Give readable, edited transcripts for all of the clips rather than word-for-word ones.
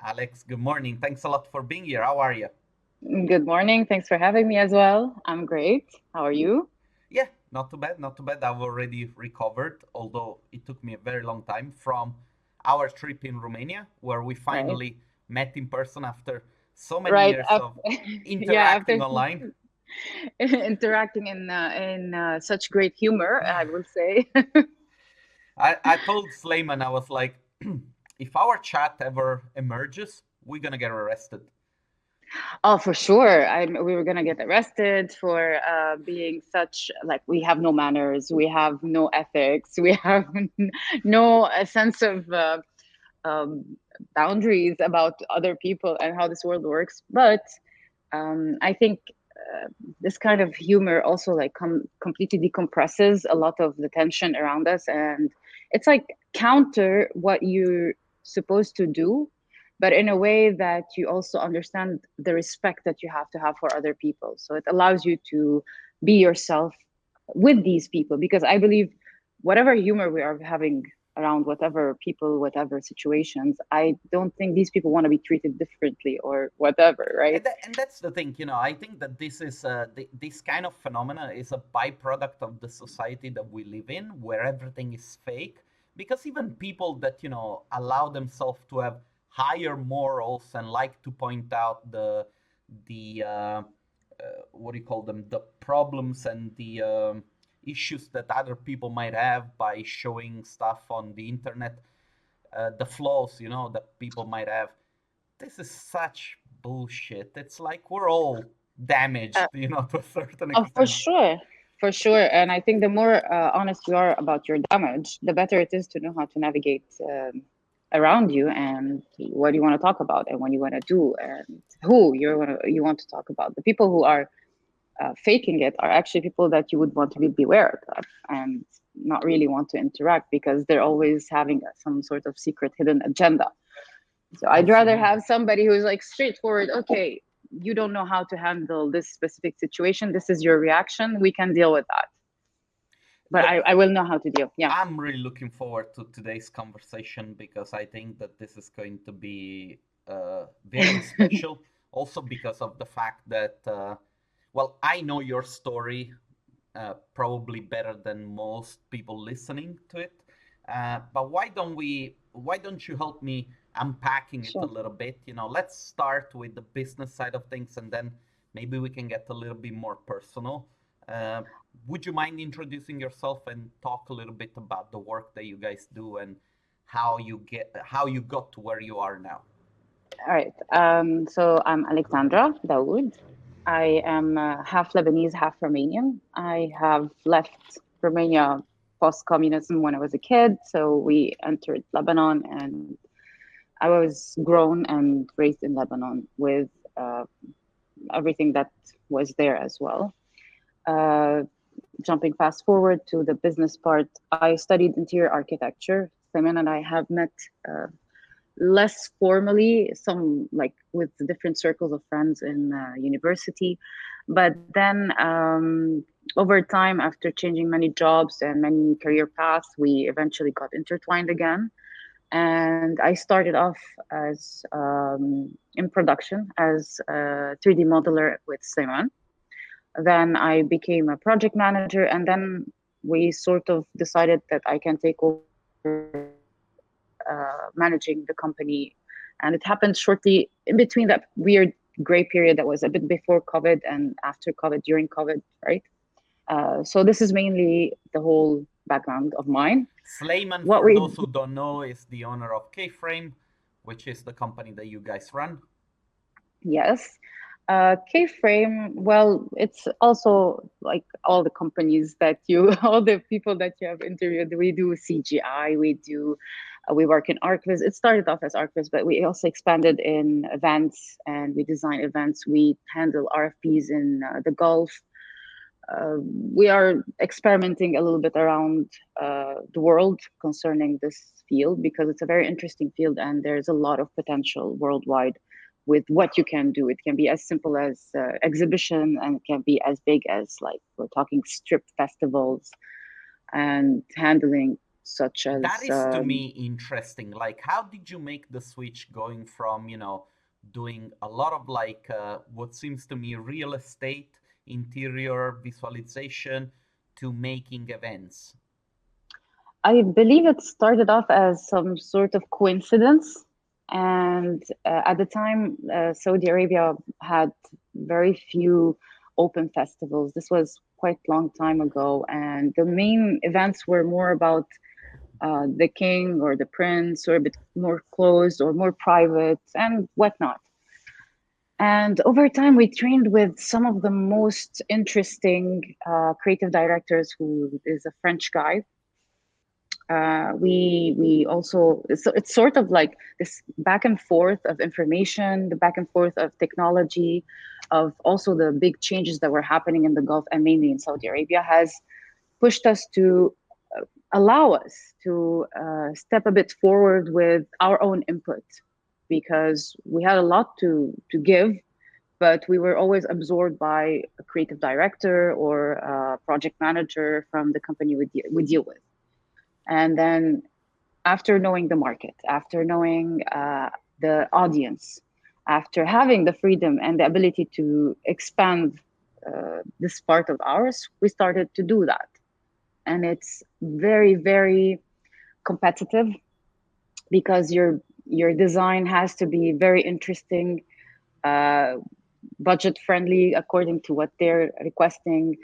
Alex, good morning. Thanks a lot for being here. How are you? Good morning. Thanks for having me as well. I'm great. How are you? Yeah, not too bad, not too bad. I've already recovered, although it took me a very long time from our trip in Romania, where we Right. finally met in person after so many Right. years of Yeah, interacting after online. interacting in such great humor, I will say. I told Slayman, I was like, if our chat ever emerges, we're gonna get arrested. Oh, for sure. We were gonna get arrested for being such like we have no manners, we have no ethics, we have no sense of um, boundaries about other people and how this world works. But I think uh, this kind of humor also like completely decompresses a lot of the tension around us, and it's like counter what you're supposed to do, but in a way that you also understand the respect that you have for other people. So it allows you to be yourself with these people, because I believe whatever humor we are having around whatever people, whatever situations, I don't think these people want to be treated differently or whatever, right? And that's the thing, I think that this is this kind of phenomena is a byproduct of the society that we live in, where everything is fake. Because even people that allow themselves to have higher morals and like to point out the what do you call them, the problems and the issues that other people might have by showing stuff on the internet, the flaws that people might have. This is such bullshit. It's like we're all damaged, Uh, to a certain oh, for extent. sure. For sure. And I think the more honest you are about your damage, the better it is to know how to navigate around you and what you want to talk about and what you want to do and who you want to talk about. The people who are faking it are actually people that you would want to be beware of and not really want to interact because they're always having some sort of secret hidden agenda. So I'd rather Absolutely. have somebody who's like straightforward. Okay, you don't know how to handle this specific situation. This is your reaction. We can deal with that. But Look, I will know how to deal. Yeah, I'm really looking forward to today's conversation because I think that this is going to be very special. Also, because of the fact that, well, I know your story probably better than most people listening to it. But why don't you help me unpacking it a sure. little bit? Let's start with the business side of things, and then maybe we can get a little bit more personal. Uh, would you mind introducing yourself and talk a little bit about the work that you guys do and how you got to where you are now? All right. So I'm Alexandra Daoud. I am half Lebanese, half Romanian. I have left Romania post-communism when I was a kid. So we entered Lebanon, and I was grown and raised in Lebanon with uh, everything that was there as well. Uh, Jumping fast forward to the business part, I studied interior architecture. Simon and I have met uh, less formally, some like with different circles of friends in university. But then over time, after changing many jobs and many career paths, we eventually got intertwined again. And I started off as in production as a 3D modeler with Simon. Then I became a project manager, and then we sort of decided that I can take over managing the company. And it happened shortly in between that weird gray period that was a bit before COVID and after COVID, during COVID, right? So this is mainly the whole background of mine. Slayman, What for we those who don't know, is the owner of K-Frame, which is the company that you guys run. Yes. K-frame, well, it's also like all the companies that you, all the people that you have interviewed. We do CGI, we work in ArcViz. It started off as ArcViz, but we also expanded in events and we design events. We handle RFPs in the Gulf. We are experimenting a little bit around the world concerning this field because it's a very interesting field and there's a lot of potential worldwide with what you can do. It can be as simple as exhibition, and it can be as big as like we're talking strip festivals and handling such That as is to me interesting. Like, how did you make the switch going from, doing a lot of like what seems to me real estate, interior visualization to making events? I believe it started off as some sort of coincidence. And at the time, Saudi Arabia had very few open festivals. This was quite long time ago. And the main events were more about the king or the prince, or a bit more closed or more private and whatnot. And over time, we trained with some of the most interesting creative directors, who is a French guy. We also, so it's sort of like this back and forth of information, the back and forth of technology, of also the big changes that were happening in the Gulf and mainly in Saudi Arabia, has pushed us to allow us to step a bit forward with our own input, because we had a lot to give, but we were always absorbed by a creative director or a project manager from the company we deal with. And then after knowing the market, after knowing the audience, after having the freedom and the ability to expand this part of ours, we started to do that. And it's very, very competitive, because your design has to be very interesting, uh, budget friendly according to what they're requesting,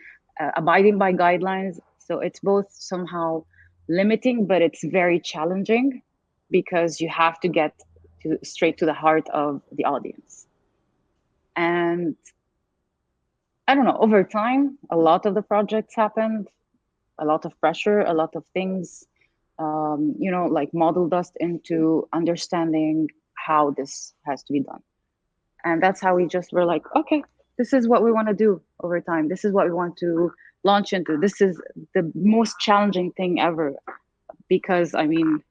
abiding by guidelines. So it's both somehow limiting, but it's very challenging, because you have to get straight to the heart of the audience. And I don't know, over time, a lot of the projects happened, a lot of pressure, a lot of things, like modeled us into understanding how this has to be done. And that's how we just were like, okay, this is what we want to do over time. This is what we want to launch into. This is the most challenging thing ever, because I mean,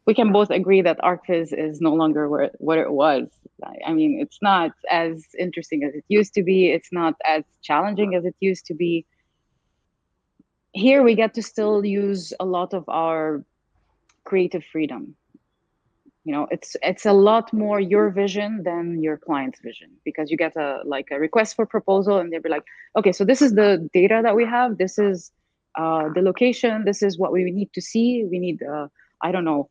we can both agree that ArcFizz is no longer what it was. I mean, it's not as interesting as it used to be. It's not as challenging as it used to be. Here we get to still use a lot of our creative freedom. It's a lot more your vision than your client's vision, because you get a request for proposal, and they'll be like, okay, so this is the data that we have, this is the location, this is what we need to see, we need I don't know,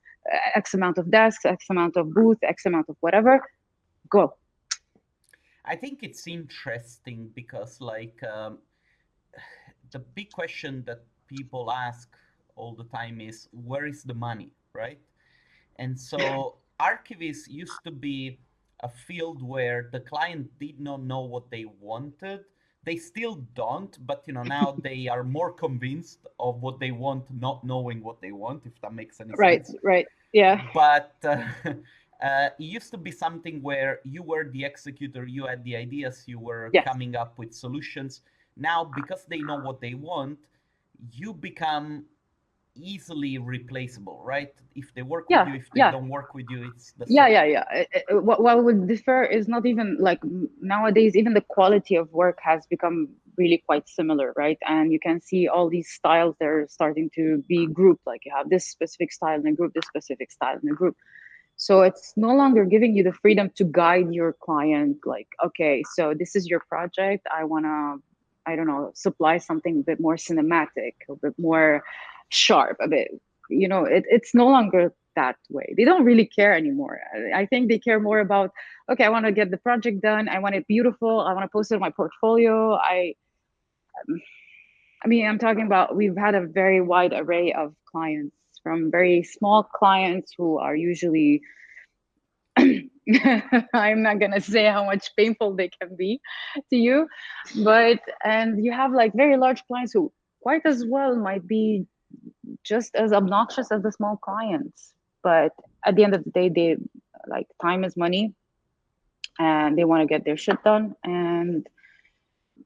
x amount of desks, x amount of booth, x amount of whatever, go. I think it's interesting because, like, the big question that people ask all the time is, where is the money, right? And so archivists used to be a field where the client did not know what they wanted. They still don't, but now they are more convinced of what they want, not knowing what they want, if that makes any Right, sense. right, yeah. But it used to be something where you were the executor, you had the ideas, you were Yes. coming up with solutions. Now, because they know what they want, you become easily replaceable, right? If they work with Yeah, you, if they yeah. don't work with you, it's the Yeah, same. yeah, yeah. What would differ is not even like nowadays, even the quality of work has become really quite similar, right? And you can see all these styles, they're starting to be grouped. Like you have this specific style in a group, this specific style in a group. So it's no longer giving you the freedom to guide your client, like, okay, so this is your project. I want to, I don't know, supply something a bit more cinematic, a bit more sharp, a bit, it's no longer that way. They don't really care anymore. I think they care more about, okay, I want to get the project done. I want it beautiful. I want to post it in my portfolio. I mean, I'm talking about, we've had a very wide array of clients, from very small clients who are usually I'm not gonna say how much painful they can be to you, but and you have like very large clients who quite as well might be just as obnoxious as the small clients. But at the end of the day, they like, time is money, and they want to get their shit done. And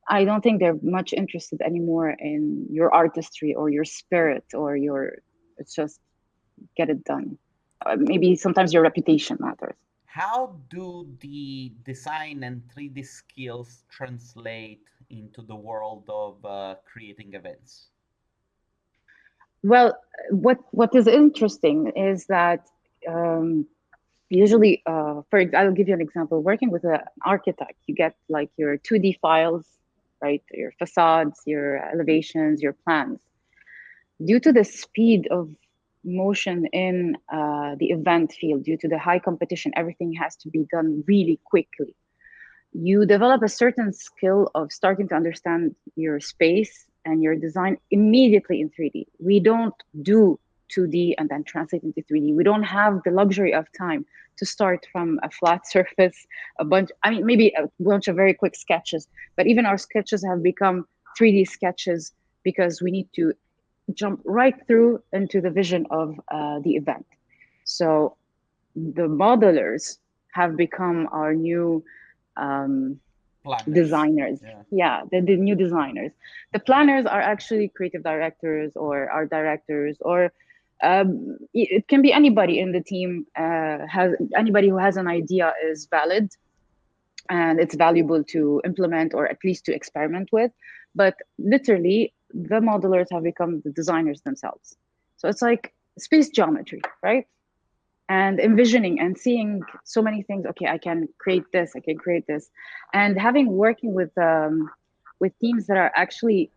I don't think they're much interested anymore in your artistry or your spirit or your. It's just get it done. Maybe sometimes your reputation matters. How do the design and 3D skills translate into the world of creating events? Well, what is interesting is that um, usually, I'll give you an example. Working with an architect, you get like your 2D files, right? Your facades, your elevations, your plans. Due to the speed of motion in the event field, due to the high competition, everything has to be done really quickly. You develop a certain skill of starting to understand your space and your design immediately in 3D. We don't do 2D and then translate into 3D. We don't have the luxury of time to start from a flat surface, I mean, maybe a bunch of very quick sketches, but even our sketches have become 3D sketches because we need to jump right through into the vision of the event. So the modelers have become our new um, Planners. designers. Yeah. Yeah, the new designers. The planners are actually creative directors or art directors, or it can be anybody in the team. Has anybody who has an idea is valid, and it's valuable to implement or at least to experiment with. But literally, the modelers have become the designers themselves. So it's like space geometry, right? And envisioning and seeing so many things. Okay, I can create this, I can create this. And having working with teams that are actually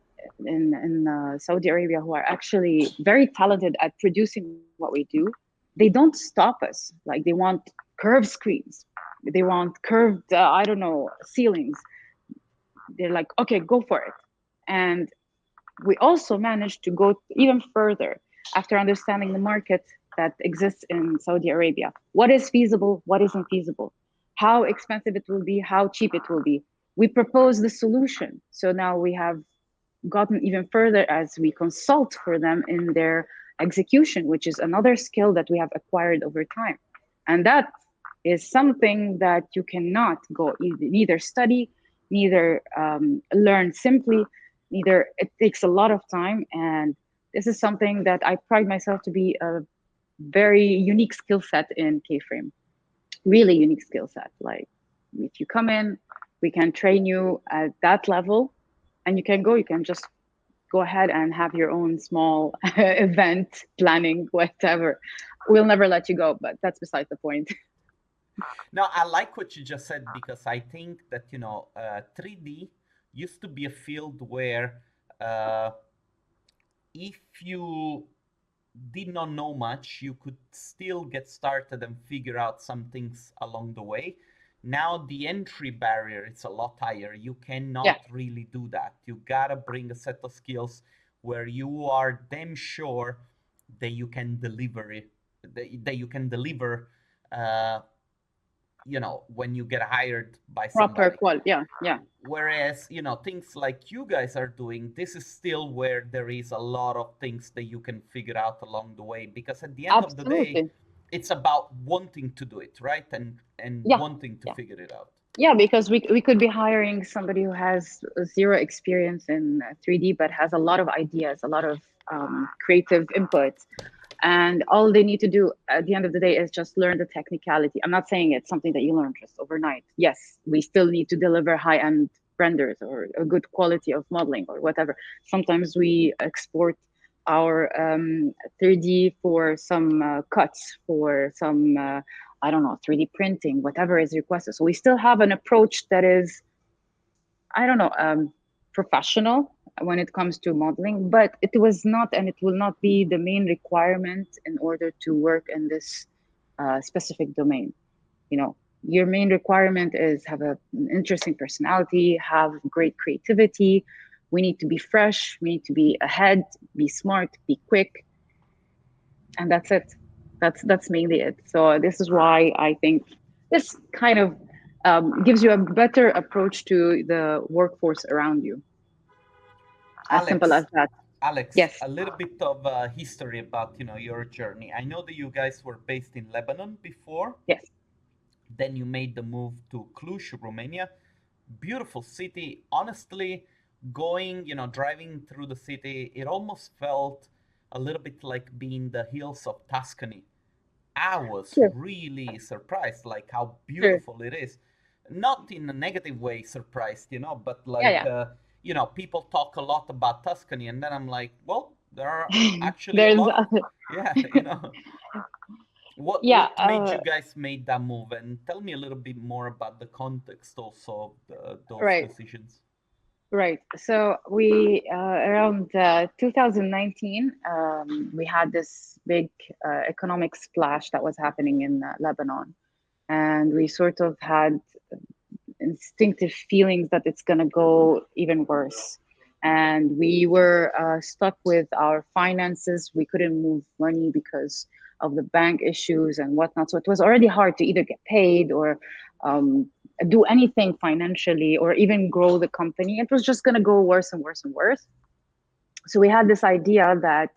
in Saudi Arabia, who are actually very talented at producing what we do, they don't stop us. Like they want curved screens, they want curved I don't know, ceilings. They're like, okay, go for it. And we also managed to go even further after understanding the market that exists in Saudi Arabia. What is feasible? What isn't feasible? How expensive it will be? How cheap it will be? We propose the solution. So now we have gotten even further as we consult for them in their execution, which is another skill that we have acquired over time. And that is something that you cannot go neither study, neither learn simply, neither it takes a lot of time. And this is something that I pride myself to be a very unique skill set in K-frame. Really unique skill set. Like if you come in, we can train you at that level, and you can just go ahead and have your own small event planning, whatever. We'll never let you go, but that's beside the point. No, I like what you just said because I think that 3D used to be a field where uh, if you did not know much, you could still get started and figure out some things along the way. Now the entry barrier is a lot higher. You Yeah, cannot really do that. You gotta bring a set of skills where you are damn sure that you can deliver it, that you can deliver uh, when you get hired by proper somebody. quality. Yeah, yeah, Whereas, things like you guys are doing, this is still where there is a lot of things that you can figure out along the way. Because at the end of the day, absolutely. it's about wanting to do it, right? And Yeah, wanting to yeah. figure it out. Yeah, because we could be hiring somebody who has zero experience in 3D but has a lot of ideas, a lot of creative input, and all they need to do at the end of the day is just learn the technicality. I'm not saying it's something that you learn just overnight. Yes, we still need to deliver high-end renders or a good quality of modeling or whatever. Sometimes we export our 3D for some cuts, for some I don't know, 3D printing, whatever is requested. So we still have an approach that is, I don't know, professional when it comes to modeling, but it was not and it will not be the main requirement in order to work in this specific domain. You know, your main requirement is have an interesting personality, have great creativity. We need to be fresh, we need to be ahead, be smart, be quick, and that's it. That's mainly it. So this is why I think this kind of gives you a better approach to the workforce around you. As simple as Alex, that. Alex, Yes. a little bit of history about your journey. I know that you guys were based in Lebanon before. Yes. Then you made the move to Cluj, Romania. Beautiful city. Honestly, driving through the city, it almost felt a little bit like being the hills of Tuscany. I was Sure. really surprised, like how Sure. beautiful it is. Not in a negative way, surprised, but Yeah. like, Yeah. people talk a lot about Tuscany, and then I'm like, well, There are actually a There's lot of, yeah, you know. yeah, What made you guys make that move? And tell me a little bit more about the context also of those right. decisions. Right. So we around 2019, we had this big economic splash that was happening in Lebanon, and we sort of had instinctive feelings that it's going to go even worse. And we were stuck with our finances. We couldn't move money because of the bank issues and whatnot. So it was already hard to either get paid or um, do anything financially or even grow the company. It was just going to go worse and worse and worse. So we had this idea that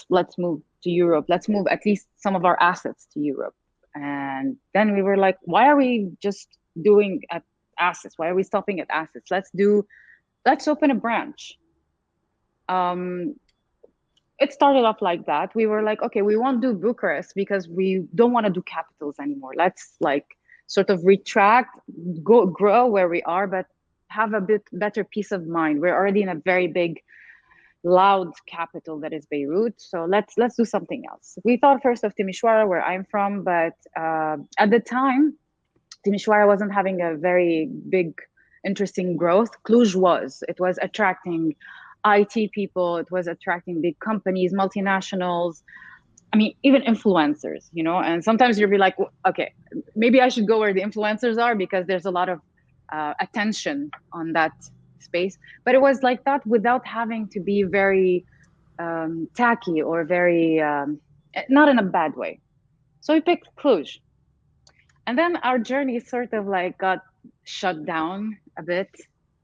let's move to Europe. Let's move at least some of our assets to Europe. And then we were like, why are we just doing at assets? Why are we stopping at assets? Let's open a branch. Um, it started off like that. We were like, okay, we won't do Bucharest because we don't want to do capitals anymore. Let's like sort of retract, go grow where we are, but have a bit better peace of mind. We're already in a very big loud capital that is Beirut. So let's do something else. We thought first of Timisoara, where I'm from, but at the time, Timisoara wasn't having a very big, interesting growth. Cluj was. It was attracting IT people. It was attracting big companies, multinationals. I mean, even influencers, you know. And sometimes you'll be like, okay, maybe I should go where the influencers are because there's a lot of attention on that space. But it was like that without having to be very tacky or very not in a bad way. So we picked Cluj, and then our journey sort of like got shut down a bit,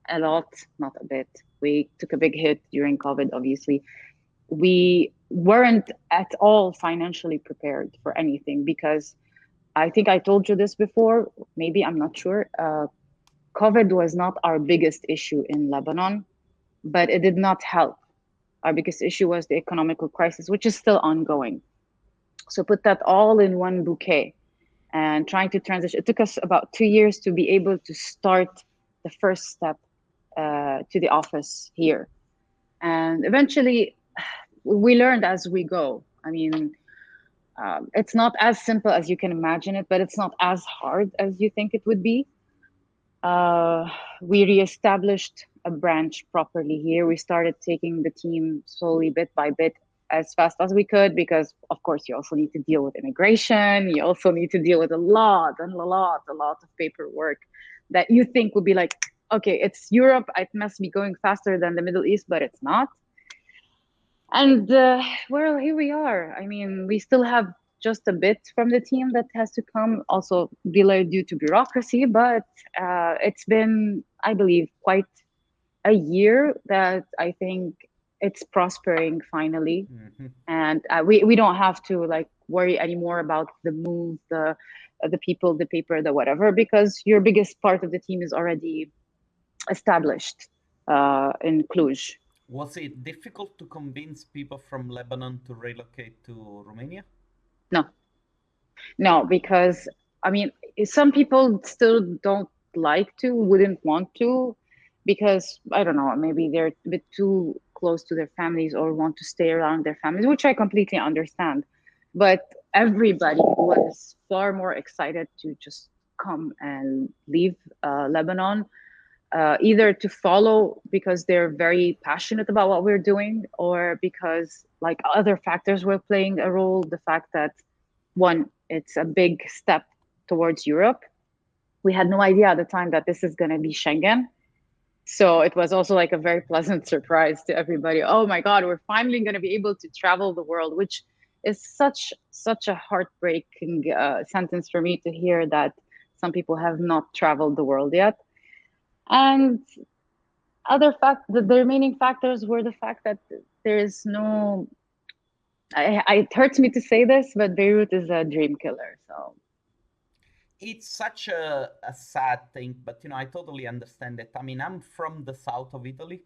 a lot, not a bit. We took a big hit during COVID, obviously. We weren't at all financially prepared for anything because I think I told you this before. Maybe I'm not sure. COVID was not our biggest issue in Lebanon, but it did not help. Our biggest issue was the economical crisis, which is still ongoing. So put that all in one bouquet and trying to transition. It took us about 2 years to be able to start the first step to the office here. And eventually, we learned as we go. I mean, it's not as simple as you can imagine it, but it's not as hard as you think it would be. Uh, we reestablished a branch properly here. We started taking the team slowly, bit by bit, as fast as we could, because of course you also need to deal with immigration. You also need to deal with a lot of paperwork that you think would be like, okay, it's Europe. It must be going faster than the Middle East, but it's not. And well, here we are. I mean, we still have just a bit from the team that has to come, also delayed due to bureaucracy, but it's been, I believe, quite a year that I think it's prospering finally. Hmm. And we don't have to like worry anymore about the move, the people, the paper, the whatever, because your biggest part of the team is already established in Cluj. Was it difficult to convince people from Lebanon to relocate to Romania? No, no, because I mean, some people still don't like to, wouldn't want to, because I don't know, maybe they're a bit too close to their families or want to stay around their families, which I completely understand. But everybody was far more excited to just come and leave Lebanon, either to follow because they're very passionate about what we're doing, or because like other factors were playing a role. The fact that one, it's a big step towards Europe. We had no idea at the time that this is going to be Schengen. So it was also like a very pleasant surprise to everybody. Oh my God, we're finally going to be able to travel the world, which is such a heartbreaking sentence for me to hear that some people have not traveled the world yet. And the remaining factors were the fact that there is no. It hurts me to say this, but Beirut is a dream killer. So It's such a sad thing, but you know, I totally understand it. I mean, I'm from the south of Italy,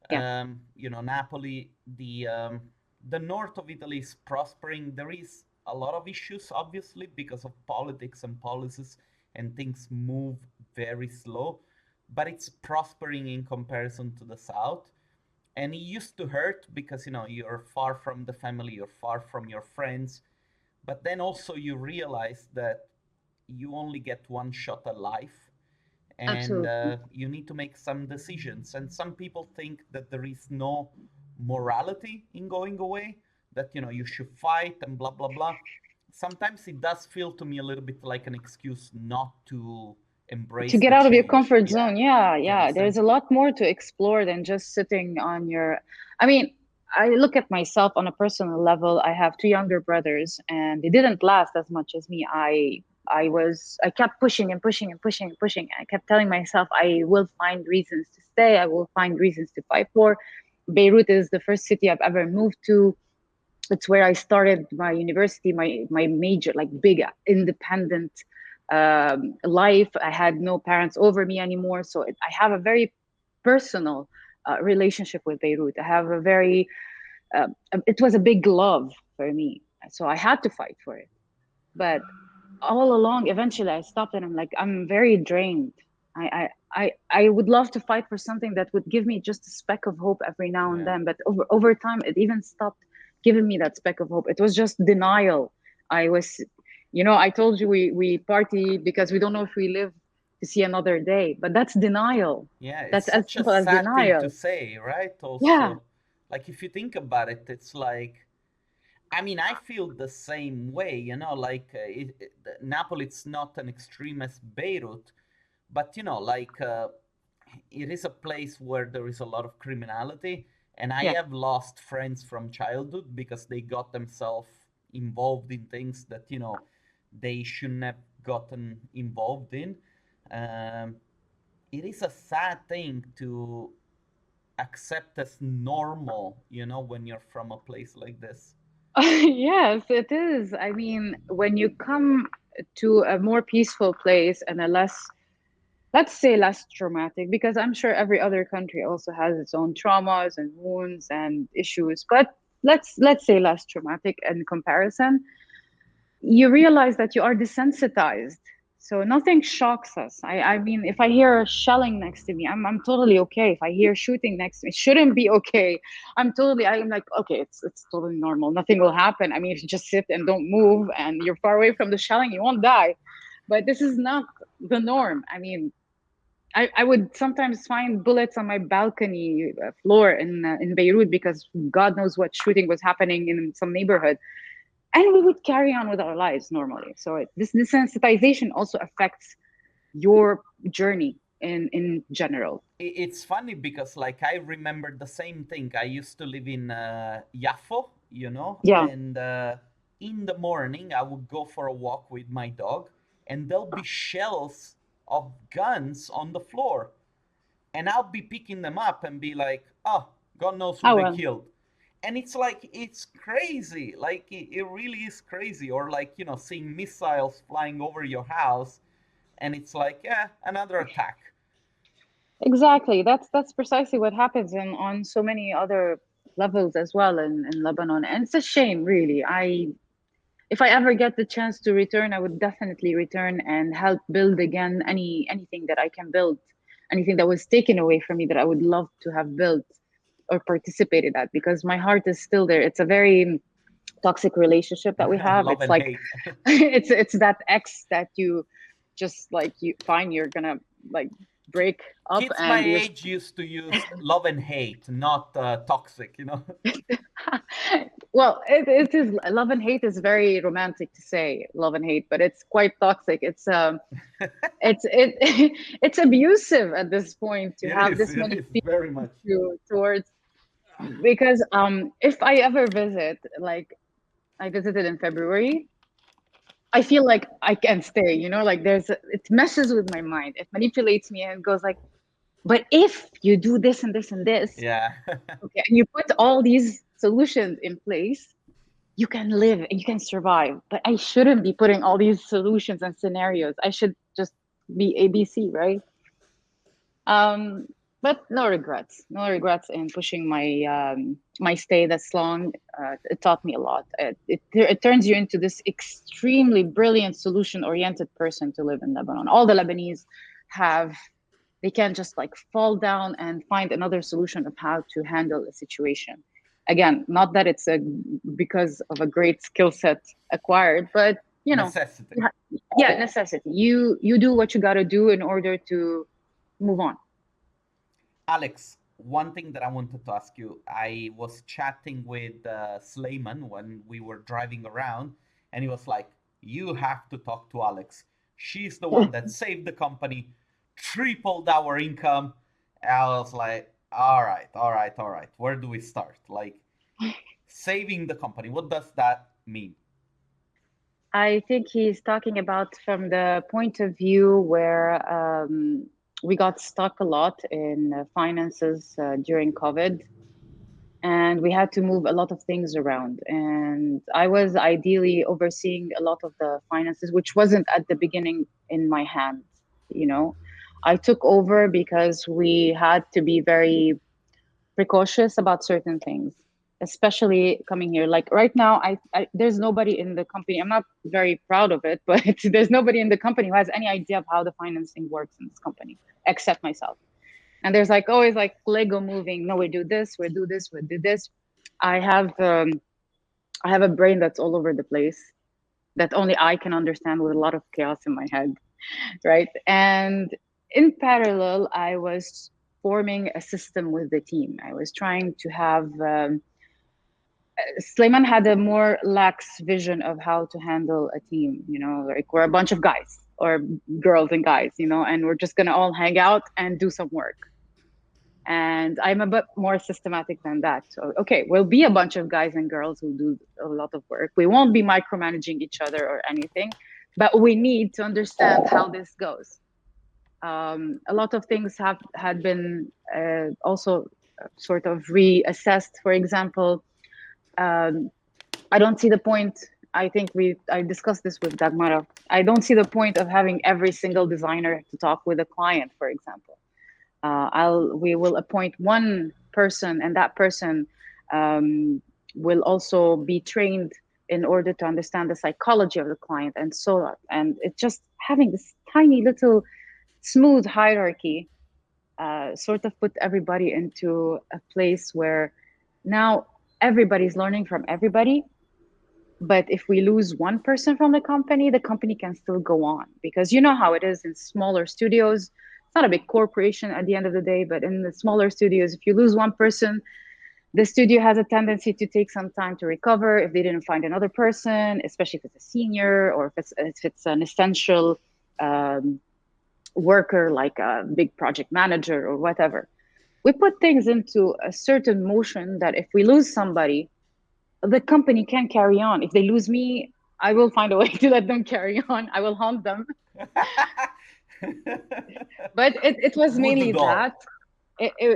yeah, you know, Napoli. The north of Italy is prospering. There is a lot of issues, obviously, because of politics and policies, and things move very slow, but it's prospering in comparison to the south. And it used to hurt because you're far from the family, you're far from your friends, but then also you realize that you only get one shot at life, and Absolutely. you need to make some decisions. And some people think that there is no morality in going away, that you should fight and blah blah blah. Sometimes it does feel to me a little bit like an excuse not to To embrace get the out of your change. comfort Yeah. zone. Yeah, Do you yeah. understand? There's a lot more to explore than just sitting on your. I mean, I look at myself on a personal level. I have two younger brothers, and they didn't last as much as me. I kept pushing and pushing and pushing and pushing. I kept telling myself I will find reasons to stay. I will find reasons to fight for. Beirut is the first city I've ever moved to. It's where I started my university, my major, like big independent life. I had no parents over me anymore, so I have a very personal relationship with Beirut. I have a very it was a big love for me, so I had to fight for it. But all along, eventually, I stopped, and I'm like, I'm very drained. I would love to fight for something that would give me just a speck of hope every now and Yeah. then. But over time, it even stopped giving me that speck of hope. It was just denial. I was, I told you we party because we don't know if we live to see another day. But that's denial. Yeah, it's That's as such a simple as sad thing to denial. say, right? Yeah. Also, like if you think about it, it's like, I mean, I feel the same way, like Napoli, it's not an extreme as Beirut, but like it is a place where there is a lot of criminality, and I Yeah. have lost friends from childhood because they got themselves involved in things that they shouldn't have gotten involved in. Um, it is a sad thing to accept as normal, when you're from a place like this. Yes, it is. I mean, when you come to a more peaceful place and a less, let's say, less traumatic, because I'm sure every other country also has its own traumas and wounds and issues, but let's say less traumatic in comparison, you realize that you are desensitized. So nothing shocks us. I mean, if I hear shelling next to me, I'm totally okay. If I hear shooting next to me, it shouldn't be okay. I'm like, okay, it's totally normal. Nothing will happen. I mean, if you just sit and don't move and you're far away from the shelling, you won't die. But this is not the norm. I mean, I would sometimes find bullets on my balcony floor in Beirut because God knows what shooting was happening in some neighborhood, and we would carry on with our lives normally. So this desensitization also affects your journey in general. It's funny because like I remember the same thing. I used to live in Yafo, Yeah. and in the morning I would go for a walk with my dog, and there'll be shells of guns on the floor, and I'll be picking them up and be like, oh, God knows who Oh they well. killed. And it's like, it's crazy. Like, it really is crazy. Or, like, seeing missiles flying over your house, and it's like, yeah, another attack. Exactly. That's precisely what happens on so many other levels as well in Lebanon. And it's a shame, really. If I ever get the chance to return, I would definitely return and help build again anything that I can build, anything that was taken away from me that I would love to have built or participated at, because my heart is still there. It's a very toxic relationship that we have. Love It's and like hate. it's that ex that you just like you find you're gonna like break up Kids my and you're age used to use love and hate, not toxic. well, it is love and hate is very romantic to say love and hate, but it's quite toxic. It's it's abusive at this point to have this It many is feelings very much. towards, because if I ever visit, like I visited in February, I feel like I can stay, like it messes with my mind. It manipulates me and goes like, but if you do this and this and this, Yeah. okay, and you put all these solutions in place, you can live and you can survive. But I shouldn't be putting all these solutions and scenarios. I should just be ABC, right? Um, but no regrets, no regrets in pushing my stay this long. It taught me a lot. It turns you into this extremely brilliant, solution-oriented person to live in Lebanon. All the Lebanese have. They can't just like fall down and find another solution of how to handle a situation. Again, not that it's a because of a great skill set acquired, but you know, Necessity. yeah, necessity. You do what you got to do in order to move on. Alex, one thing that I wanted to ask you, I was chatting with Slayman when we were driving around, and he was like, "You have to talk to Alex. She's the one that saved the company, tripled our income." And I was like, "All right, all right, all right. Where do we start? Like, saving the company, what does that mean?" I think he's talking about from the point of view where we got stuck a lot in finances during COVID, and we had to move a lot of things around. And I was ideally overseeing a lot of the finances, which wasn't at the beginning in my hands. You know, I took over because we had to be very precautious about certain things, especially coming here. Like right now, there's nobody in the company. I'm not very proud of it, but there's nobody in the company who has any idea of how the financing works in this company except myself. And there's like always like Lego moving. No, we do this, we do this, we do this. I have um, I have a brain that's all over the place that only I can understand with a lot of chaos in my head, right? And in parallel, I was forming a system with the team. I was trying to have Slayman had a more lax vision of how to handle a team. You know, like we're a bunch of guys or girls and guys, you know, and we're just gonna all hang out and do some work. And I'm a bit more systematic than that. So, okay, we'll be a bunch of guys and girls who do a lot of work. We won't be micromanaging each other or anything, but we need to understand how this goes. A lot of things have had been also sort of reassessed. For example, um, I don't see the point. I think I discussed this with Dagmara. I don't see the point of having every single designer to talk with a client, for example. We will appoint one person, and that person um, will also be trained in order to understand the psychology of the client and so on. And it's just having this tiny little smooth hierarchy sort of put everybody into a place where now everybody's learning from everybody. But if we lose one person from the company can still go on, because you know how it is in smaller studios. It's not a big corporation at the end of the day, but in the smaller studios, if you lose one person, the studio has a tendency to take some time to recover if they didn't find another person, especially if it's a senior or if it's an essential um, worker like a big project manager or whatever. We put things into a certain motion that if we lose somebody, the company can carry on. If they lose me, I will find a way to let them carry on. I will haunt them. But it was Voodoo mainly doll. that.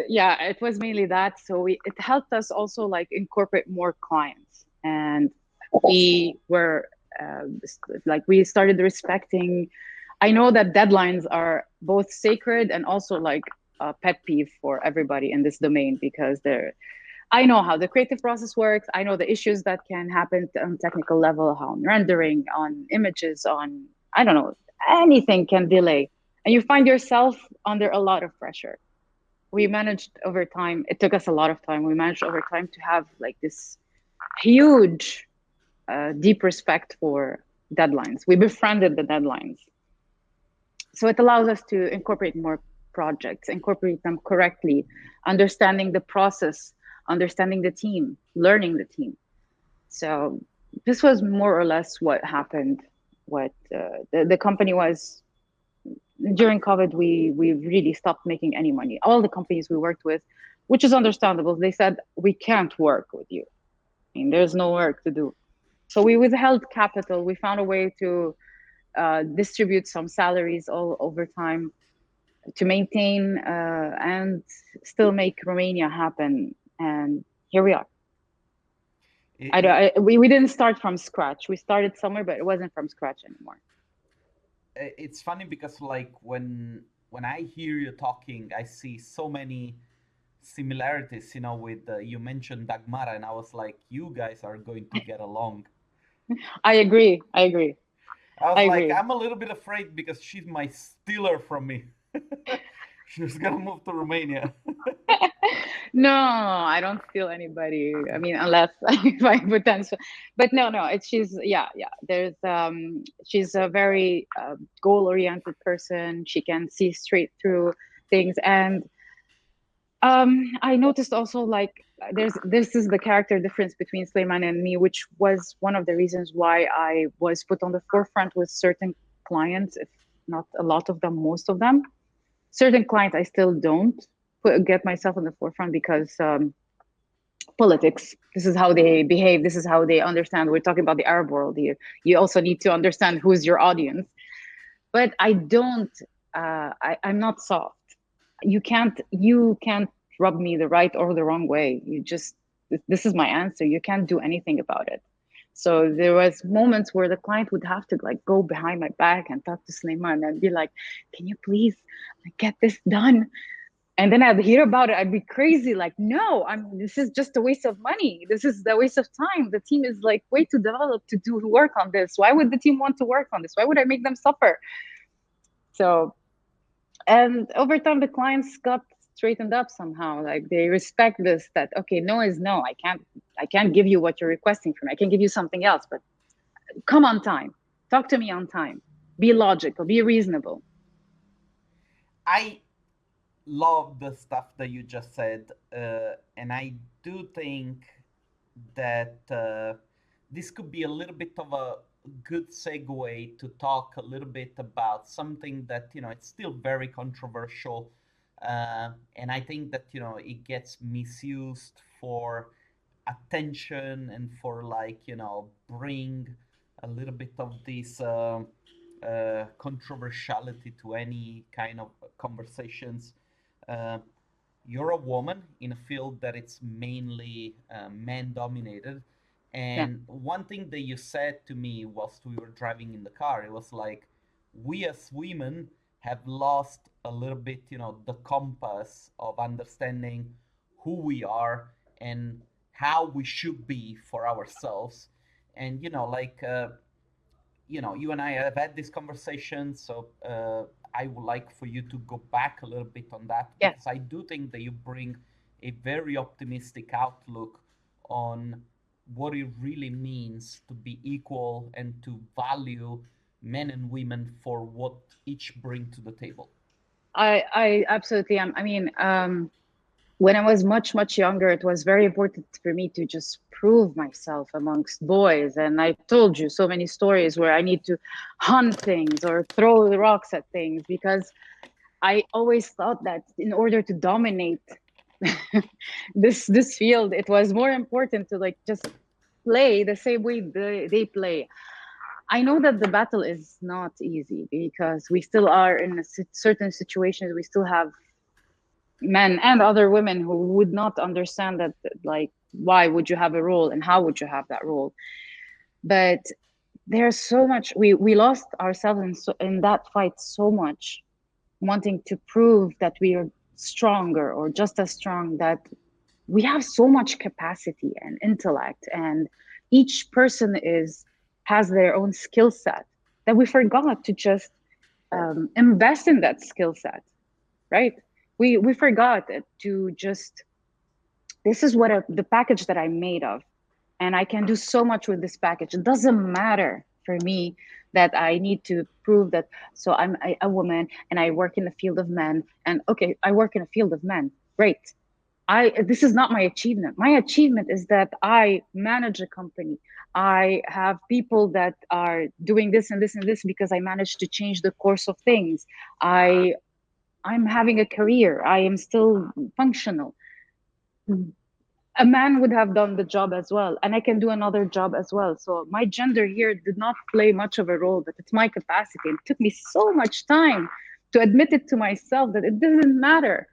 Yeah, it was mainly that. So it helped us also like incorporate more clients, and we were uh, like we started respecting. I know that deadlines are both sacred and also like a pet peeve for everybody in this domain, because they're I know how the creative process works. I know the issues that can happen on technical level, how on rendering, on images, on I don't know, anything can delay. And you find yourself under a lot of pressure. We managed over time, it took us a lot of time. We managed over time to have like this huge, deep respect for deadlines. We befriended the deadlines. So it allows us to incorporate more projects, incorporate them correctly, understanding the process, understanding the team, learning the team. So this was more or less what happened. What the company was during COVID, we really stopped making any money. All the companies we worked with, which is understandable, they said we can't work with you. I mean, there's no work to do. So we withheld capital. We found a way to distribute some salaries all over time to maintain and still make Romania happen. And here we are. It, it, We didn't start from scratch. We started somewhere, but it wasn't from scratch anymore. it's funny because like when I hear you talking, I see so many similarities, with you mentioned Dagmara, and I was like, you guys are going to get along. I agree. I agree. I was I like, agree. I'm a little bit afraid because she's my stealer from me. She's gonna move to Romania. No, I don't feel anybody. I mean, unless I find potential. But no, no, it's she's yeah, yeah. She's a very goal-oriented person. She can see straight through things, and I noticed also like there's this is the character difference between Sleiman and me, which was one of the reasons why I was put on the forefront with certain clients, if not a lot of them, most of them. Certain clients I still don't get myself on the forefront because politics. This is how they behave. This is how they understand. We're talking about the Arab world here. You also need to understand who's your audience. But I don't. I'm not soft. You can't rub me the right or the wrong way. You just this is my answer. You can't do anything about it. So there was moments where the client would have to like go behind my back and talk to Sleiman and be like, "Can you please like, get this done?" And then I'd hear about it, I'd be crazy, like, no, this is just a waste of money. This is a waste of time. The team is like way too developed to do work on this. Why would the team want to work on this? Why would I make them suffer? So, and over time the clients got straightened up somehow. Like they respect this, that okay, no is no. I can't give you what you're requesting from me. I can give you something else, but come on time. Talk to me on time. Be logical, be reasonable. I love the stuff that you just said, and I do think that this could be a little bit of a good segue to talk a little bit about something that it's still very controversial, and I think that it gets misused for attention and for like bring a little bit of this controversiality to any kind of conversations. uh, you're a woman in a field that it's mainly man dominated. Yeah. And one thing that you said to me whilst we were driving in the car, it was like, we as women have lost a little bit, the compass of understanding who we are and how we should be for ourselves. And, like, you and I have had this conversation, so I would like for you to go back a little bit on that, Yeah. because I do think that you bring a very optimistic outlook on what it really means to be equal and to value men and women for what each bring to the table. I absolutely am. I mean, when I was much, much younger, it was very important for me to just prove myself amongst boys. And I told you so many stories where I need to hunt things or throw the rocks at things because I always thought that in order to dominate this field, it was more important to like just play the same way they play. I know that the battle is not easy because we still are in certain situations. We still have men and other women who would not understand that like why would you have a role and how would you have that role. But there's so much we lost ourselves in that fight so much, wanting to prove that we are stronger or just as strong, that we have so much capacity and intellect, and each person is has their own skill set, that we forgot to just invest in that skill set, right? We forgot to just this is what the package that I'm made of, and I can do so much with this package. It doesn't matter for me that I need to prove that. So I'm a woman and I work in the field of men, and okay, I work in a field of men. Great. This is not my achievement. My achievement is that I manage a company. I have people that are doing this and this and this because I managed to change the course of things. I I'm having a career. I am still functional. A man would have done the job as well, and I can do another job as well. So my gender here did not play much of a role, but it's my capacity. It took me so much time to admit it to myself that it doesn't matter,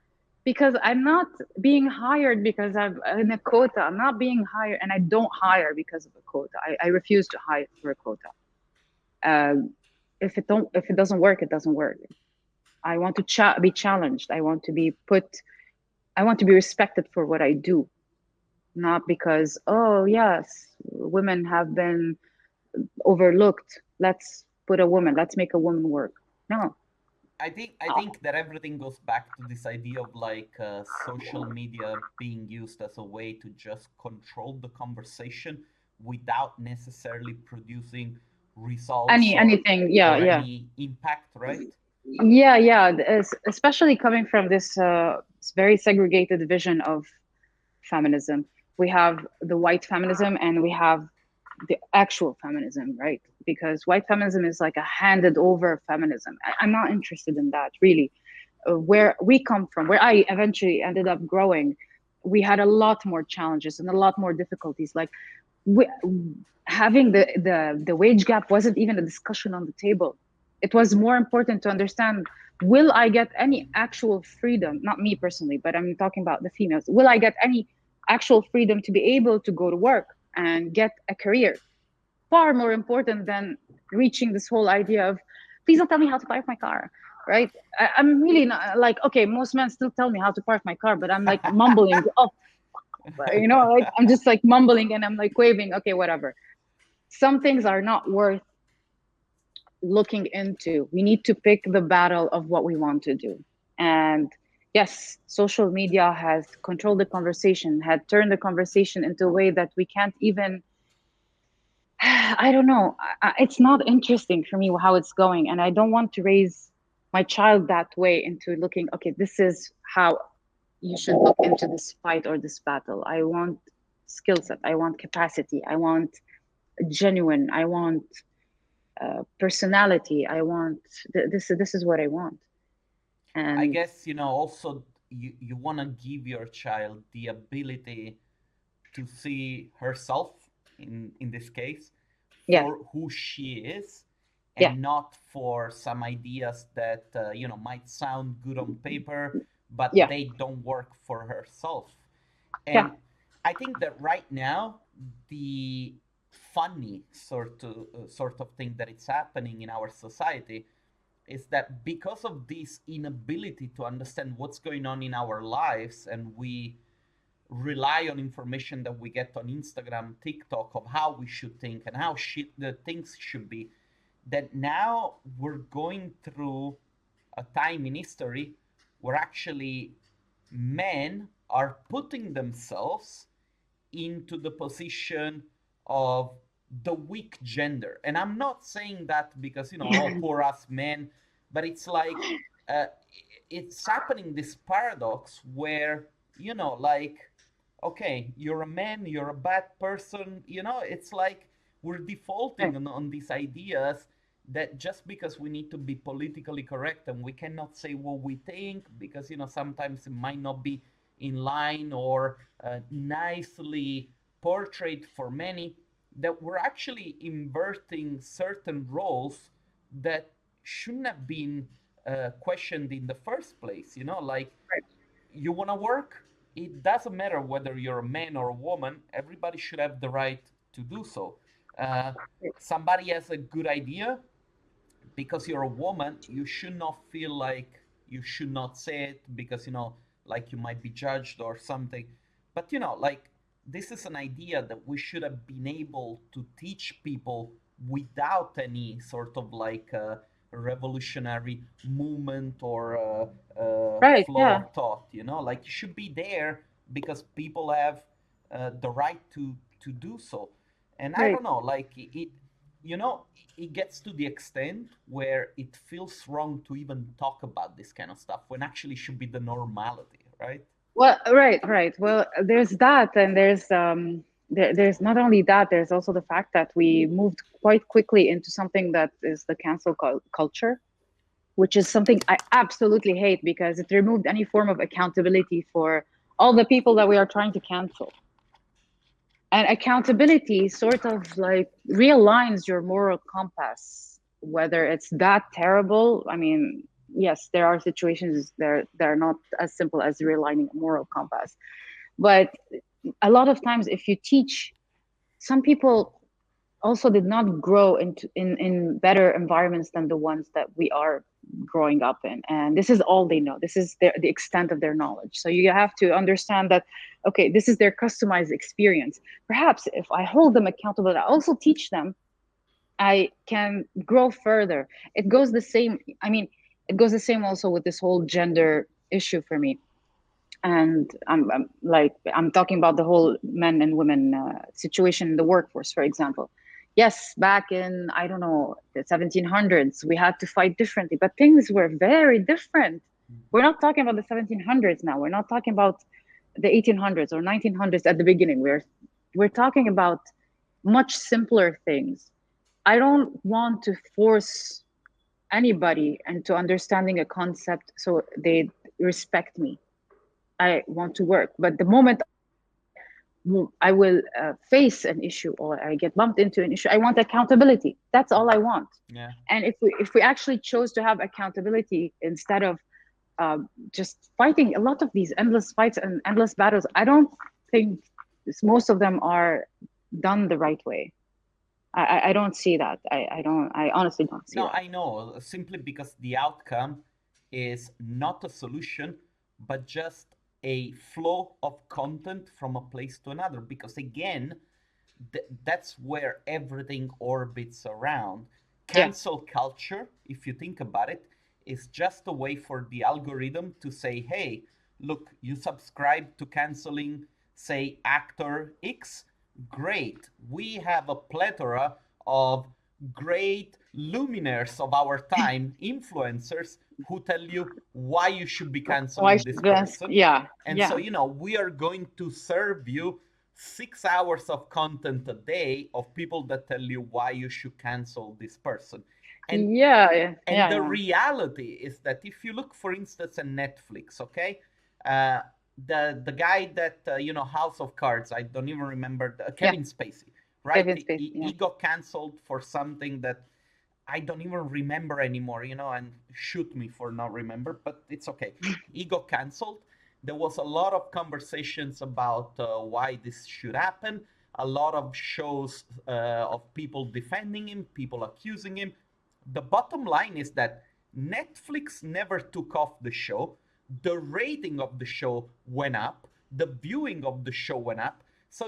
because I'm not being hired because I'm in a quota. I'm not being hired, and I don't hire because of a quota. I refuse to hire for a quota. If it doesn't work, it doesn't work. I want to be challenged. I want to be respected for what I do, not because, oh, yes, women have been overlooked. Let's make a woman work. No, I think that everything goes back to this idea of like social media being used as a way to just control the conversation without necessarily producing results Anything, yeah, or yeah. any impact, right? Yeah, yeah, especially coming from this very segregated vision of feminism. We have the white feminism and we have the actual feminism, right? Because white feminism is like a handed over feminism. I'm not interested in that, really. Where we come from, where I eventually ended up growing, we had a lot more challenges and a lot more difficulties. Like we, having the wage gap wasn't even a discussion on the table. It was more important to understand, will I get any actual freedom, not me personally, but I'm talking about the females, will I get any actual freedom to be able to go to work and get a career? Far more important than reaching this whole idea of, please don't tell me how to park my car, right? I'm really not like, okay, most men still tell me how to park my car, but I'm like mumbling, oh, like I'm just like mumbling and I'm like waving, okay, whatever. Some things are not worth looking into. We need to pick the battle of what we want to do. And yes, social media has controlled the conversation, had turned the conversation into a way that we can't even, I don't know. It's not interesting for me how it's going. And I don't want to raise my child that way into looking, okay, this is how you should look into this fight or this battle. I want skill set. I want capacity. I want genuine. I want personality. I want this is what I want. I And guess, also you want to give your child the ability to see herself in this case yeah, for who she is yeah, and not for some ideas that might sound good on paper but yeah, they don't work for herself. yeah. And I think that right now the funny sort of thing that it's happening in our society is that because of this inability to understand what's going on in our lives, and we rely on information that we get on Instagram, TikTok, of how we should think and how the things should be, that now we're going through a time in history where actually men are putting themselves into the position of the weak gender. And I'm not saying that because, oh, poor us men, but it's like uh, it's happening this paradox where, like, okay, you're a man, you're a bad person, it's like we're defaulting Right, on these ideas that just because we need to be politically correct and we cannot say what we think because sometimes it might not be in line or nicely portrayed for many, that we're actually inverting certain roles that shouldn't have been questioned in the first place. Like, right, you want to work, it doesn't matter whether you're a man or a woman, everybody should have the right to do so. uh, right, Somebody has a good idea, because you're a woman, you should not feel like you should not say it because like you might be judged or something. But like, this is an idea that we should have been able to teach people without any sort of like revolutionary movement or right, flow yeah, of thought. Like, you should be there because people have the right to do so. And I right. don't know, like you know it gets to the extent where it feels wrong to even talk about this kind of stuff when actually should be the normality, right? Well, right, right. Well, there's that, and there's not only that. There's also the fact that we moved quite quickly into something that is the cancel culture, which is something I absolutely hate because it removed any form of accountability for all the people that we are trying to cancel. And accountability sort of like realigns your moral compass, whether it's that terrible. I mean, yes, there are situations there that are not as simple as realigning a moral compass. But a lot of times, if you teach, some people also did not grow in better environments than the ones that we are growing up in, and this is all they know, this is the extent of their knowledge. So you have to understand that, okay, this is their customized experience. Perhaps if I hold them accountable, I also teach them, I can grow further. It goes the same. I mean, It goes the same also with this whole gender issue for me. And I'm talking about the whole men and women situation in the workforce, for example. Yes, back in, I don't know, the 1700s, we had to fight differently, but things were very different. We're not talking about the 1700s now. We're not talking about the 1800s or 1900s at the beginning. We're talking about much simpler things. I don't want to force anybody into understanding a concept so they respect me. I want to work. But the moment I will face an issue or I get bumped into an issue, I want accountability. That's all I want. Yeah. And if we actually chose to have accountability instead of just fighting a lot of these endless fights and endless battles, I don't think most of them are done the right way. I don't see that. I honestly don't see No, that. I know, simply because the outcome is not a solution, but just a flow of content from a place to another. Because again, that's where everything orbits around. Yeah. Cancel culture, if you think about it, is just a way for the algorithm to say, hey, look, you subscribe to canceling, say, actor X. Great. We have a plethora of great luminaires of our time, influencers, who tell you why you should be Why canceling should this this? person. Yeah. And so, Yeah. we are going to serve you 6 hours of content a day of people that tell you why you should cancel this person. And Yeah. Yeah. and Yeah. the Yeah. reality is that if you look, for instance, at Netflix, okay, uh, the guy that House of Cards, I don't even remember Yeah. Kevin Spacey, right? Kevin Spacey. He, Yeah. he got canceled for something that I don't even remember anymore, and shoot me for not remember, but it's okay. He got canceled. There was a lot of conversations about why this should happen. A lot of shows of people defending him, people accusing him. The bottom line is that Netflix never took off the show. The rating of the show went up. The viewing of the show went up. So,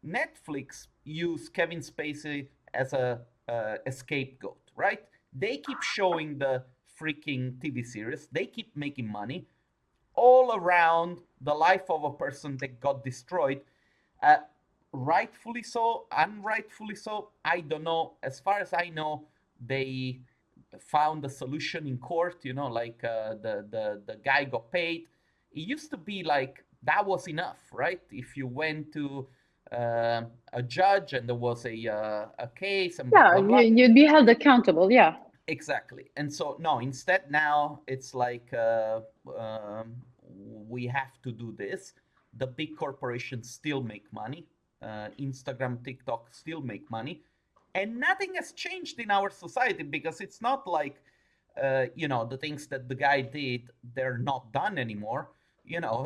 Netflix used Kevin Spacey as a scapegoat, right? They keep showing the freaking TV series. They keep making money all around the life of a person that got destroyed. Uh, Rightfully so, unrightfully so, I don't know. As far as I know, they found a solution in court. Like the guy got paid. It used to be like that was enough, right? If you went to a judge and there was a case and blah Yeah. blah blah. You'd be held accountable. Yeah. Exactly. And so, no, instead now it's like we have to do this. The big corporations still make money. Instagram, TikTok still make money. And nothing has changed in our society because it's not like, the things that the guy did, they're not done anymore.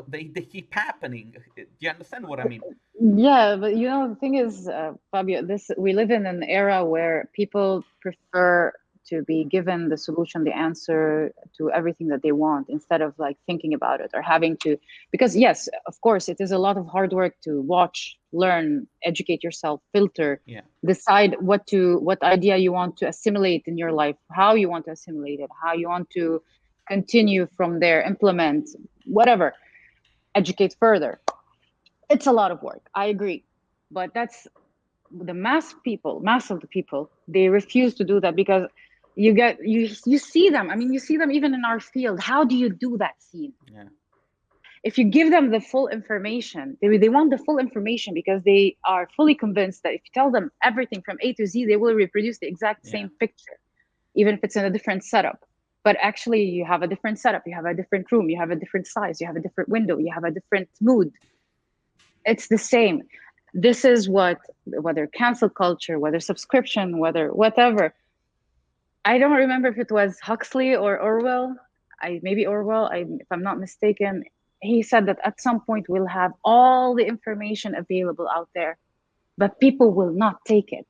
They keep happening. Do you understand what I mean? Yeah, but the thing is, Fabio, this we live in an era where people prefer to be given the solution, the answer to everything that they want, instead of like thinking about it or having to. Because yes, of course, it is a lot of hard work to watch, learn, educate yourself, filter, Yeah. decide what idea you want to assimilate in your life, how you want to assimilate it, how you want to continue from there, implement whatever, educate further. It's a lot of work. I agree. But that's the mass of the people, they refuse to do that because you see them. I mean, you see them even in our field. How do you do that scene? Yeah. If you give them the full information, they want the full information because they are fully convinced that if you tell them everything from A to Z, they will reproduce the exact Yeah. same picture, even if it's in a different setup. But actually, you have a different setup, you have a different room, you have a different size, you have a different window, you have a different mood. It's the same. This is what, whether cancel culture, whether subscription, whether whatever. I don't remember if it was Huxley or Orwell. I maybe Orwell, if I'm not mistaken. He said that at some point we'll have all the information available out there, but people will not take it.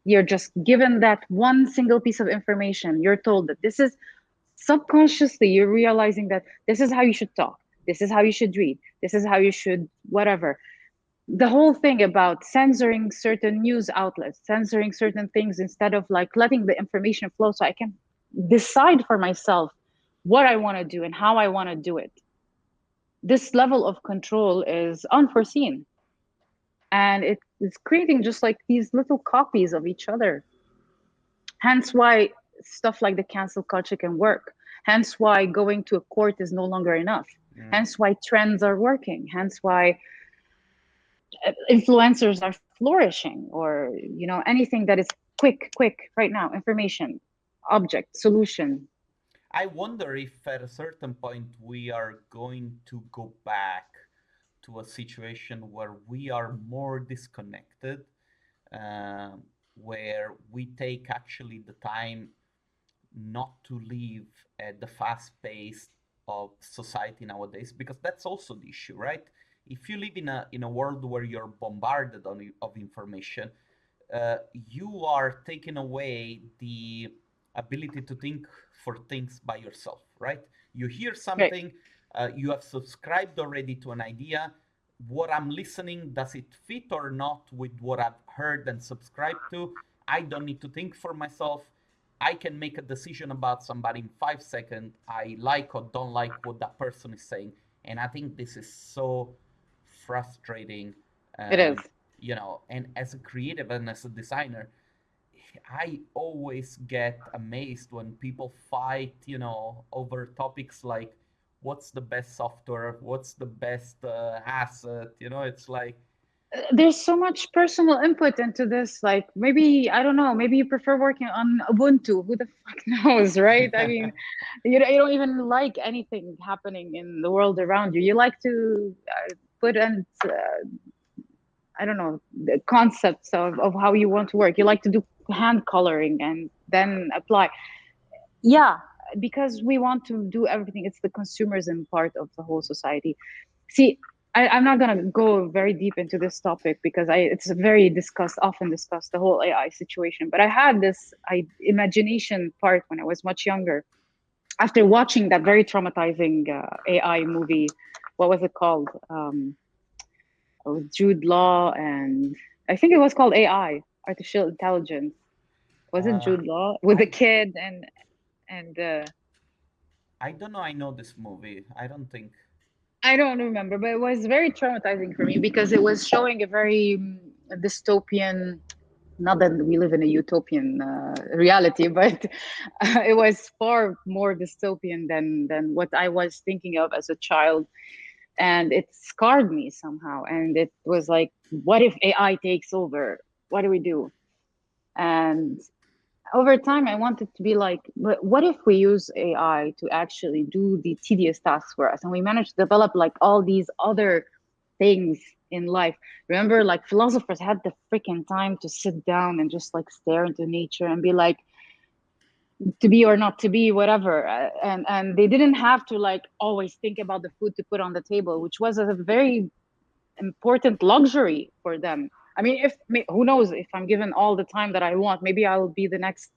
You're just given that one single piece of information. You're told that this is, subconsciously you're realizing that this is how you should talk, this is how you should read, this is how you should whatever. The whole thing about censoring certain news outlets, censoring certain things instead of like letting the information flow so I can decide for myself what I want to do and how I want to do it. This level of control is unforeseen, and it is creating just like these little copies of each other. Hence why stuff like the cancel culture can work. Hence why going to a court is no longer enough. Mm. Hence why trends are working. Hence why influencers are flourishing, or anything that is quick right now, information, object, solution. I wonder if at a certain point we are going to go back to a situation where we are more disconnected, um, where we take actually the time not to live at the fast pace of society nowadays, because that's also the issue, right? If you live in a world where you're bombarded of information, you are taking away the ability to think for things by yourself, right? You hear Right. something, you have subscribed already to an idea. What I'm listening, does it fit or not with what I've heard and subscribed to? I don't need to think for myself. I can make a decision about somebody in 5 seconds. I like or don't like what that person is saying. And I think this is so frustrating. It is. Um, and as a creative and as a designer, I always get amazed when people fight, over topics like what's the best software, what's the best asset. It's like, There's so much personal input into this. Like, maybe, I don't know, maybe you prefer working on Ubuntu, who the fuck knows, right? I mean, you don't even like anything happening in the world around you. You like to put in I don't know, the concepts of how you want to work. You like to do hand coloring and then apply. Yeah, because we want to do everything. It's the consumerism part of the whole society. See, I'm not gonna go very deep into this topic because it's a very often discussed, the whole AI situation. But I had this imagination part when I was much younger. After watching that very traumatizing AI movie, what was it called? With Jude Law, and I think it was called AI, artificial intelligence. Was it uh, Jude Law with the I kid and I don't know. I know this movie. I don't think. I don't remember, but it was very traumatizing for me because it was showing a very dystopian. Not that we live in a utopian reality, but it was far more dystopian than what I was thinking of as a child, and it scarred me somehow. And it was like, what if AI takes over? What do we do? And over time, I wanted to be like, but what if we use AI to actually do the tedious tasks for us, and we manage to develop like all these other things in life? Remember, like, philosophers had the freaking time to sit down and just like stare into nature and be like, to be or not to be, whatever. And they didn't have to like always think about the food to put on the table, which was a very important luxury for them. I mean, if who knows, if I'm given all the time that I want, maybe I'll be the next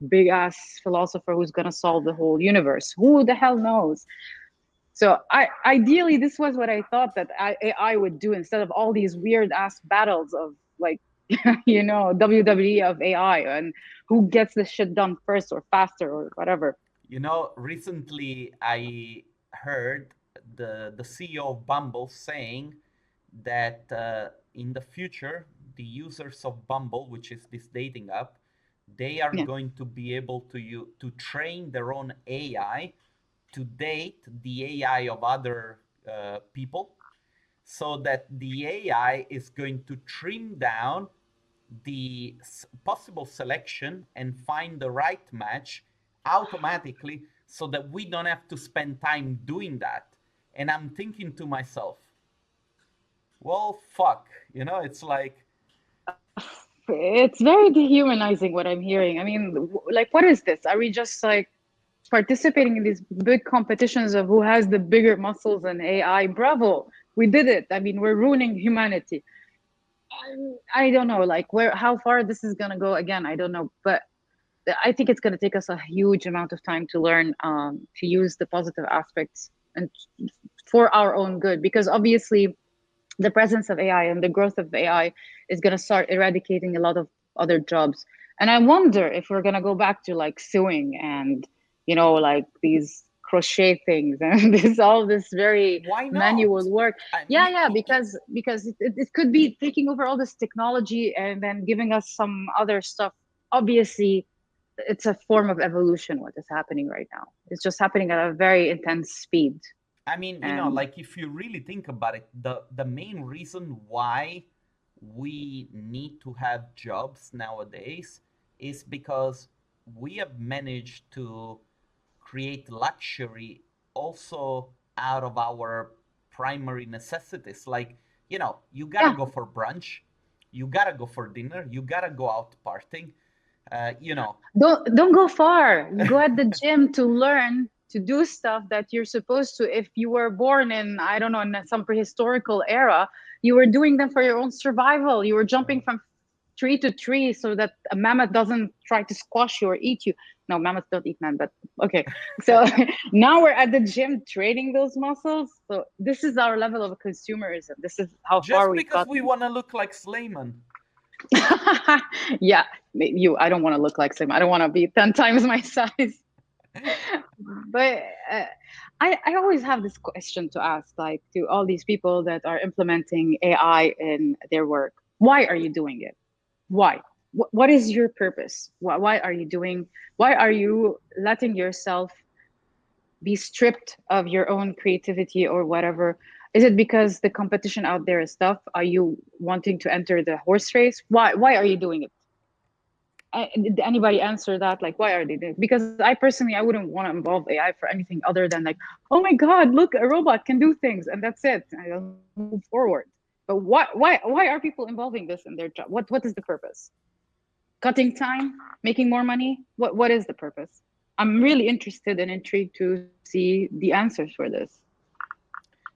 big ass philosopher who's going to solve the whole universe. Who the hell knows? So I ideally, this was what I thought that AI would do, instead of all these weird ass battles of like WWE of AI, and who gets the shit done first or faster or whatever. Recently I heard the CEO of Bumble saying that in the future, the users of Bumble, which is this dating app, they are Yeah. going to be able to train their own AI to date the AI of other people, so that the AI is going to trim down the possible selection and find the right match automatically, so that we don't have to spend time doing that. And I'm thinking to myself, well, fuck, it's like, It's very dehumanizing what I'm hearing. I mean, like, what is this? Are we just like participating in these big competitions of who has the bigger muscles and AI? Bravo, we did it. I mean, we're ruining humanity. I don't know, like, how far this is gonna go. Again, I don't know, but I think it's gonna take us a huge amount of time to learn to use the positive aspects and for our own good, because obviously the presence of AI and the growth of AI is going to start eradicating a lot of other jobs. And I wonder if we're gonna go back to like sewing and, like these crochet things and this all this very Why not? manual work. I mean, Yeah, yeah, because it could be taking over all this technology and then giving us some other stuff. Obviously, it's a form of evolution what is happening right now. It's just happening at a very intense speed. I mean, And like if you really think about it, the main reason why we need to have jobs nowadays is because we have managed to create luxury also out of our primary necessities. Like, you gotta yeah, go for brunch, you gotta go for dinner, you gotta go out partying, you know. don't go far. You go at the gym to learn to do stuff that you're supposed to. If you were born in, I don't know, in some prehistorical era, you were doing them for your own survival. You were jumping from tree to tree so that a mammoth doesn't try to squash you or eat you. No, mammoths don't eat man, but okay. So now we're at the gym training those muscles. So this is our level of consumerism. This is how far Just we've because we gotten. want to look like Slayman. Yeah, I don't want to look like him. I don't want to be 10 times my size. But I always have this question to ask, like to all these people that are implementing AI in their work. Why are you doing it? Why? What is your purpose? Why are you doing? Why are you letting yourself be stripped of your own creativity or whatever? Is it because the competition out there is tough? Are you wanting to enter the horse race? Why are you doing it? Did anybody answer that? Like, why are they doing it? Because I personally, I wouldn't want to involve AI for anything other than like, oh my God, look, a robot can do things, and that's it. I'll move forward. But why are people involving this in their job? What is the purpose? Cutting time, making more money? What is the purpose? I'm really interested and intrigued to see the answers for this.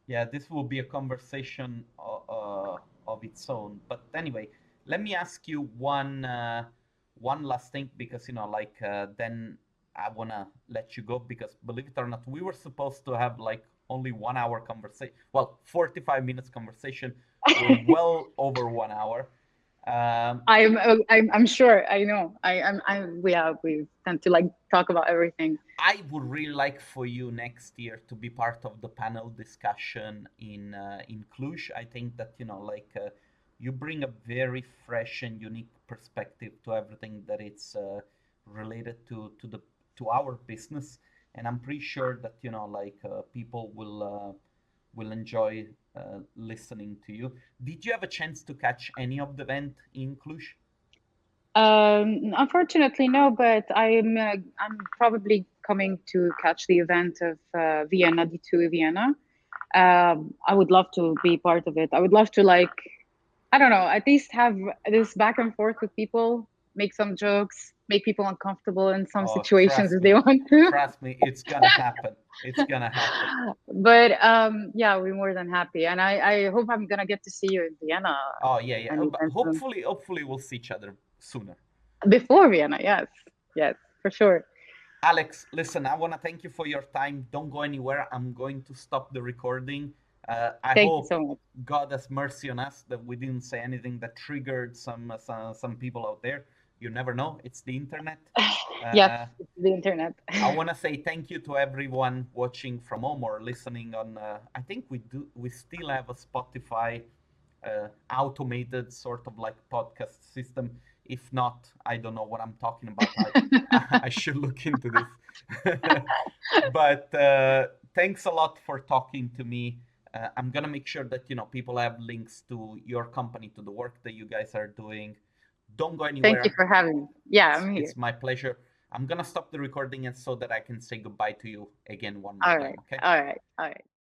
Yeah, this will be a conversation of its own. But anyway, let me ask you one last thing, because like then I wanna let you go, because believe it or not, we were supposed to have like only 1 hour conversation. Well, 45 minutes conversation. We're well over 1 hour. Um, I'm sure. I know. We tend to like talk about everything. I would really like for you next year to be part of the panel discussion in Cluj. I think that like you bring a very fresh and unique perspective to everything that it's related to our business, and I'm pretty sure that like people will enjoy listening to you. Did you have a chance to catch any of the event in Cluj? Unfortunately, no, but I'm probably coming to catch the event of Vienna, D2 Vienna. I would love to be part of it. I would love to like, I don't know, at least have this back and forth with people, make some jokes, make people uncomfortable in some Oh, situations if they want to. trust me, it's gonna happen. It's gonna happen. But yeah, we're more than happy, and I hope I'm gonna get to see you in Vienna Oh yeah, yeah. But anytime soon. hopefully we'll see each other sooner. Before Vienna, yes, yes, for sure. Alex, listen, I want to thank you for your time. Don't go anywhere. I'm going to stop the recording. I Thank you hope so much. God has mercy on us that we didn't say anything that triggered some people out there. You never know. It's the internet. Yes, Uh, it's the internet. I want to say thank you to everyone watching from home or listening on. I think we still have a Spotify automated sort of like podcast system. If not, I don't know what I'm talking about. I should look into this. But thanks a lot for talking to me. I'm gonna make sure that people have links to your company, to the work that you guys are doing. Don't go Thank you anywhere. for having me. Yeah, I'm here. It's my pleasure. I'm gonna stop the recording and so that I can say goodbye to you again one more All time. right. Okay. All right. All right.